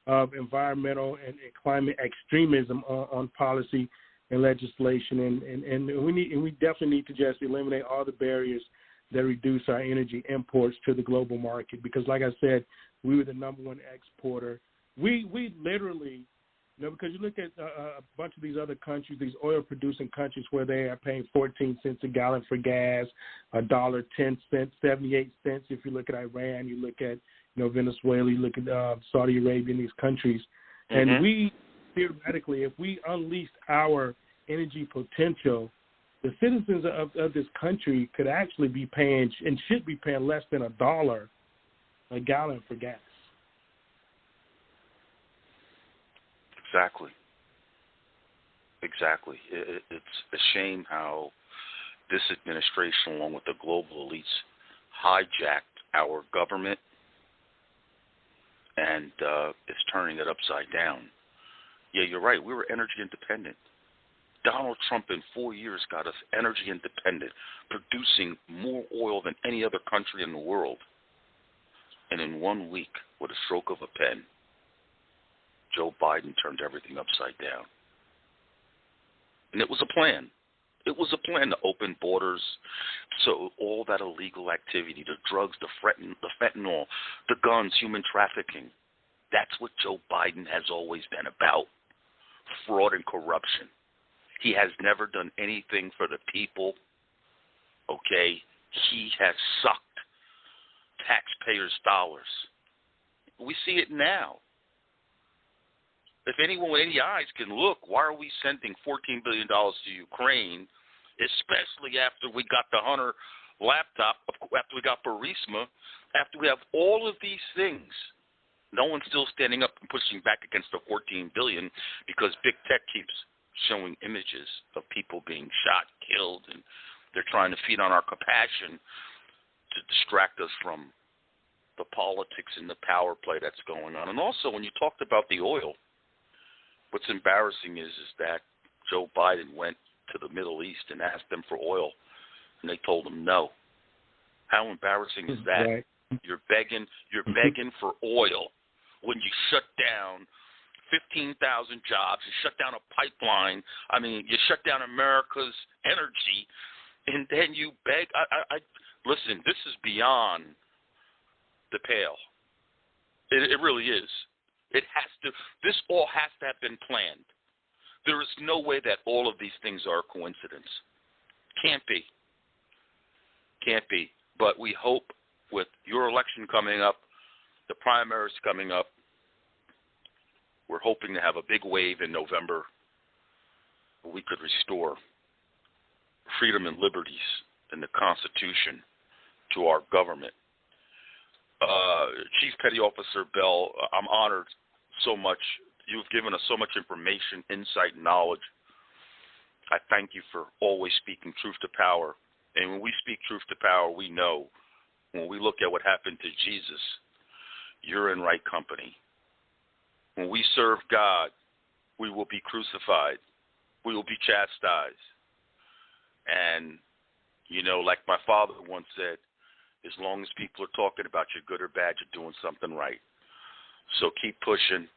of environmental and climate extremism on policy and legislation, and we definitely need to just eliminate all the barriers that reduce our energy imports to the global market. Because, like I said, we were the number one exporter. We literally, because you look at a bunch of these other countries, these oil-producing countries, where they are paying 14 cents a gallon for gas, $1.10, 78 cents. If you look at Iran, you look at Venezuela, you look at Saudi Arabia, and these countries, and we theoretically, if we unleashed our energy potential, the citizens of this country could actually be paying and should be paying less than $1 a gallon for gas. Exactly. It's a shame how this administration, along with the global elites, hijacked our government and is turning it upside down. Yeah, you're right. We were energy independent. Donald Trump in 4 years got us energy independent, producing more oil than any other country in the world. And in 1 week, with a stroke of a pen, Joe Biden turned everything upside down. And it was a plan. It was a plan to open borders, so all that illegal activity, the drugs, the fentanyl, the guns, human trafficking, that's what Joe Biden has always been about, fraud and corruption. He has never done anything for the people, okay? He has sucked taxpayers' dollars. We see it now. If anyone with any eyes can look, why are we sending $14 billion to Ukraine, especially after we got the Hunter laptop, after we got Burisma, after we have all of these things? No one's still standing up and pushing back against the $14 billion because big tech keeps showing images of people being shot, killed, and they're trying to feed on our compassion to distract us from the politics and the power play that's going on. And also, when you talked about the oil, what's embarrassing is that Joe Biden went to the Middle East and asked them for oil, and they told him no. How embarrassing is that? Right. You're begging for oil when you shut down 15,000 jobs, you shut down a pipeline. I mean, you shut down America's energy, and then you beg. Listen, this is beyond the pale. It really is. It has to. This all has to have been planned. There is no way that all of these things are a coincidence. Can't be. But we hope with your election coming up, the primaries coming up, we're hoping to have a big wave in November where we could restore freedom and liberties and the Constitution to our government. Chief Petty Officer Bell, I'm honored so much. You've given us so much information, insight, and knowledge. I thank you for always speaking truth to power. And when we speak truth to power, we know when we look at what happened to Jesus, you're in right company. When we serve God, we will be crucified. We will be chastised. And, like my father once said, as long as people are talking about you, good or bad, you're doing something right. So keep pushing.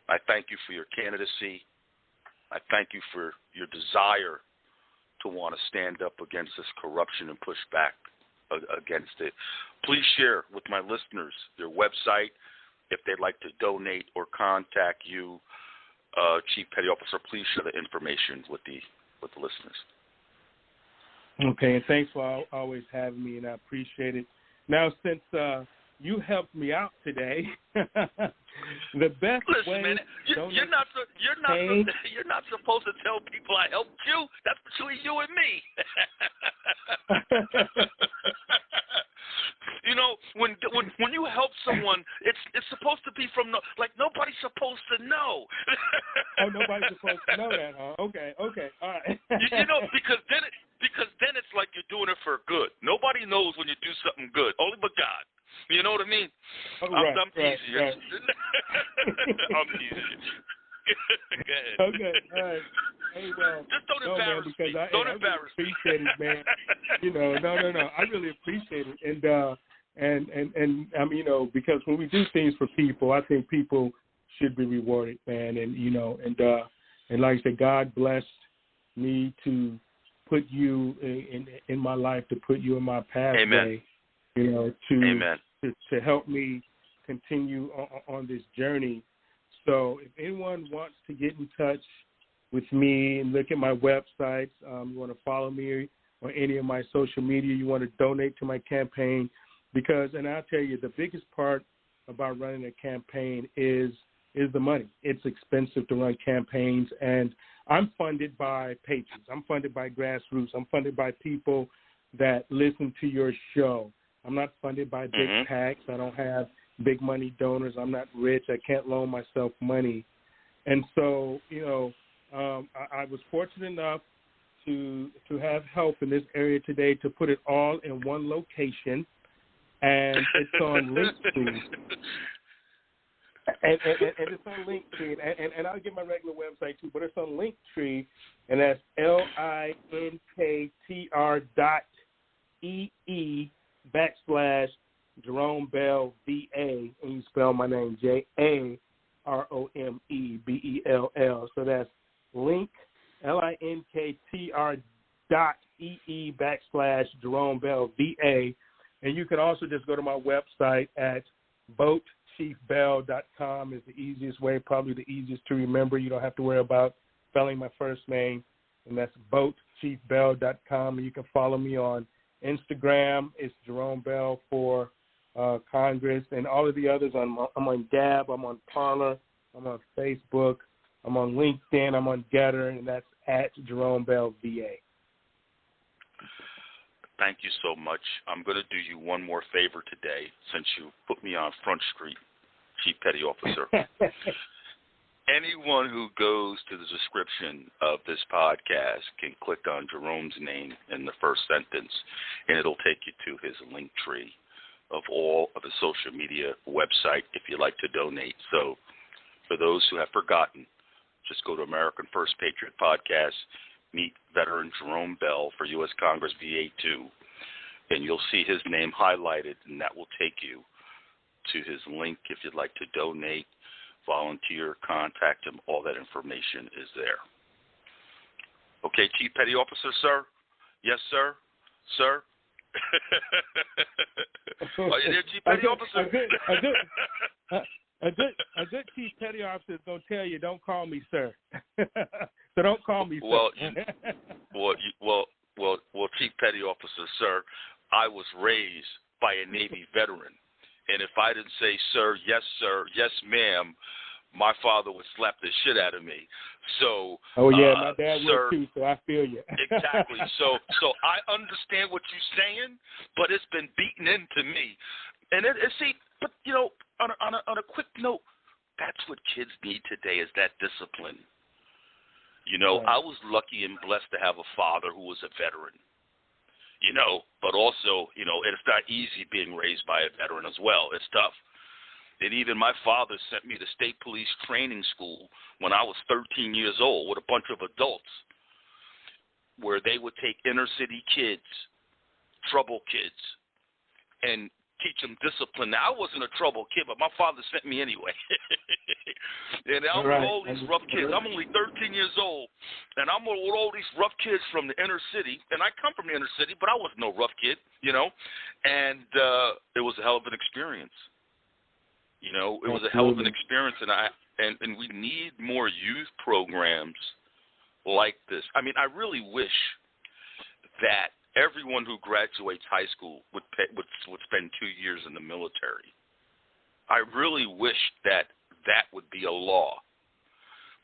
I thank you for your candidacy. I thank you for your desire to want to stand up against this corruption and push back against it. Please share with my listeners your website. If they'd like to donate or contact you, Chief Petty Officer, please share the information with the listeners. Okay, and thanks for always having me, and I appreciate it. Now, since you helped me out today, the best way. Man, you're not supposed to tell people I helped you. That's between you and me. When you help someone, it's supposed to be from nobody's supposed to know. Oh, nobody's supposed to know that, huh? Okay, all right. because then it's like you're doing it for good. Nobody knows when you do something good, only but God. You know what I mean? Oh, I'm teasing you. Right. I'm teasing you. Go ahead. Okay, all right. Hey, well, just don't embarrass me. Don't embarrass me. I really appreciate it, man. No. I really appreciate it, And I mean, because when we do things for people, I think people should be rewarded, man. And and like I said, God blessed me to put you in my life, to put you in my pathway. Amen. To help me continue on this journey. So if anyone wants to get in touch with me and look at my websites, you want to follow me on any of my social media, you want to donate to my campaign, and I'll tell you, the biggest part about running a campaign is the money. It's expensive to run campaigns, and I'm funded by patrons. I'm funded by grassroots. I'm funded by people that listen to your show. I'm not funded by big PACs. I don't have big money donors. I'm not rich. I can't loan myself money. And so, I was fortunate enough to have help in this area today to put it all in one location, and it's on Linktree. And it's on Linktree, and I'll give my regular website too, but it's on Linktree, and that's linktr.ee/Jarome Bell VA, and you spell my name JAROMEBELL. So that's linktr.ee/Jarome Bell VA, and you can also just go to my website at votechiefbell.com is the easiest way, probably the easiest to remember. You don't have to worry about spelling my first name, and that's votechiefbell.com. And you can follow me on Instagram. It's Jarome Bell for Congress, and all of the others. I'm on Gab. I'm on Parler. I'm on Facebook. I'm on LinkedIn. I'm on Getter, and that's at Jarome Bell VA. Thank you so much. I'm going to do you one more favor today, since you put me on Front Street, Chief Petty Officer. Anyone who goes to the description of this podcast can click on Jerome's name in the first sentence, and it'll take you to his link tree of all of the social media website if you'd like to donate. So for those who have forgotten, just go to American First Patriot Podcast, meet veteran Jarome Bell for U.S. Congress VA2, and you'll see his name highlighted, and that will take you to his link if you'd like to donate, volunteer, contact him. All that information is there. Okay, Chief Petty Officer, sir? Yes, sir? Sir? Are you there, Chief Petty Officer? A good Chief Petty Officer is going to tell you, don't call me sir. So don't call me sir. Well, Chief Petty Officer, sir, I was raised by a Navy veteran. And if I didn't say sir, yes, ma'am, my father would slap the shit out of me. So, my dad would too, so I feel you. Exactly. So I understand what you're saying, but it's been beaten into me. And on a quick note, that's what kids need today, is that discipline. Right. I was lucky and blessed to have a father who was a veteran. But also, it's not easy being raised by a veteran as well. It's tough. And even my father sent me to state police training school when I was 13 years old with a bunch of adults, where they would take inner city kids, trouble kids, and teach them discipline. Now, I wasn't a trouble kid, but my father sent me anyway. And I'm with all these rough kids. I'm only 13 years old, and I'm with all these rough kids from the inner city. And I come from the inner city, but I wasn't no rough kid, And it was a hell of an experience. It was a hell of an experience, and we need more youth programs like this. I mean, I really wish that everyone who graduates high school would spend 2 years in the military. I really wish that would be a law,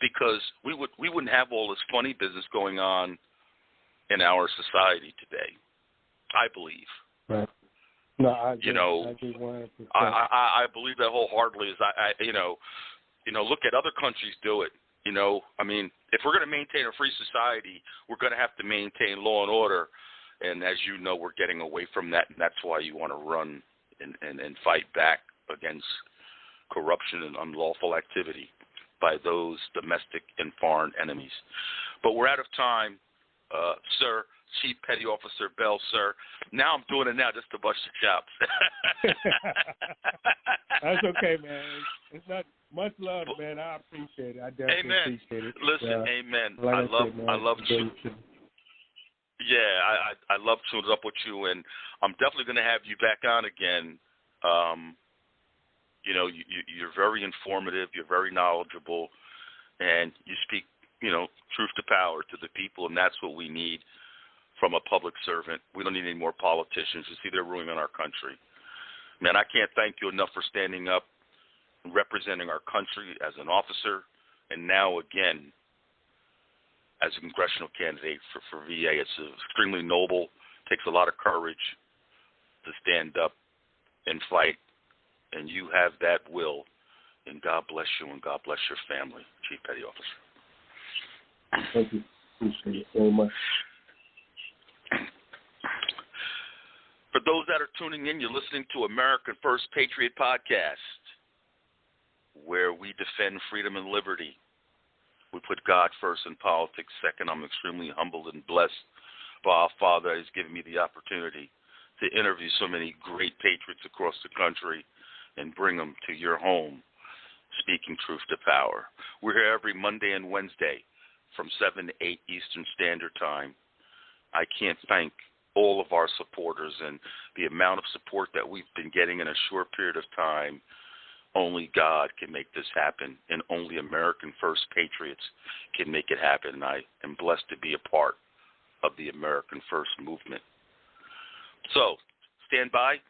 because we wouldn't have all this funny business going on in our society today, I believe. Right. No, I agree. I believe that wholeheartedly. Look at other countries do it. I mean, if we're going to maintain a free society, we're going to have to maintain law and order. And as you know, we're getting away from that, and that's why you want to run and fight back against corruption and unlawful activity by those domestic and foreign enemies. But we're out of time. Sir, Chief Petty Officer Bell, sir. Now I'm doing it now just to bust your chops. That's okay, man. It's not much love, man. I appreciate it. I definitely appreciate it. Listen, amen. Like I love you. Yeah, I love tuning up with you, and I'm definitely going to have you back on again. You know, you're very informative, you're very knowledgeable, and you speak, you know, truth to power to the people, and that's what we need from a public servant. We don't need any more politicians. You see, they're ruining our country. Man, I can't thank you enough for standing up and representing our country as an officer, and now again as a congressional candidate for VA. It's extremely noble. It takes a lot of courage to stand up and fight, and you have that will, and God bless you and God bless your family, Chief Petty Officer. Thank you. Appreciate it very much. For those that are tuning in, you're listening to American First Patriot Podcast, where we defend freedom and liberty. We put God first and politics second. I'm extremely humbled and blessed by our Father that has given me the opportunity to interview so many great patriots across the country and bring them to your home, speaking truth to power. We're here every Monday and Wednesday from 7 to 8 Eastern Standard Time. I can't thank all of our supporters and the amount of support that we've been getting in a short period of time. Only God can make this happen, and only American First Patriots can make it happen. And I am blessed to be a part of the American First movement. So stand by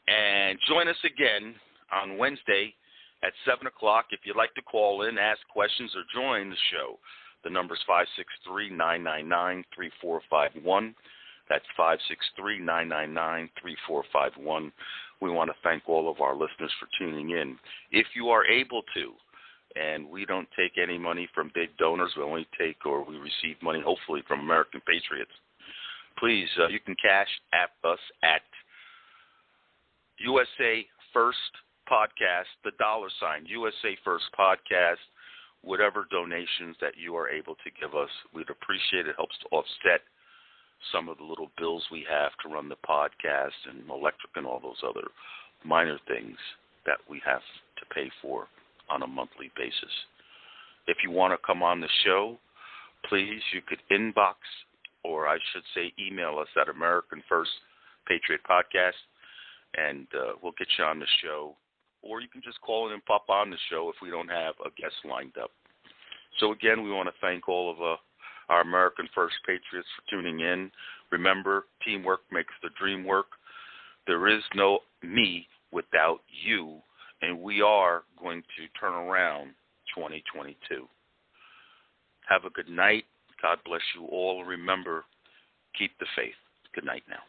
and join us again on Wednesday at 7 o'clock. If you'd like to call in, ask questions, or join the show, the number is 563-999-3451. That's 563-999-3451. We want to thank all of our listeners for tuning in. If you are able to, and we don't take any money from big donors, we only take, or we receive money, hopefully, from American Patriots, please, you can cash app us at USA First Podcast, the $, USA First Podcast. Whatever donations that you are able to give us, we'd appreciate it. It helps to offset some of the little bills we have to run the podcast and electric and all those other minor things that we have to pay for on a monthly basis. If you want to come on the show, please, you could inbox, or I should say email us at American First Patriot Podcast, and we'll get you on the show. Or you can just call in and pop on the show if we don't have a guest lined up. So again, we want to thank all of our American First Patriots for tuning in. Remember, teamwork makes the dream work. There is no me without you, and we are going to turn around 2022. Have a good night. God bless you all. Remember, keep the faith. Good night now.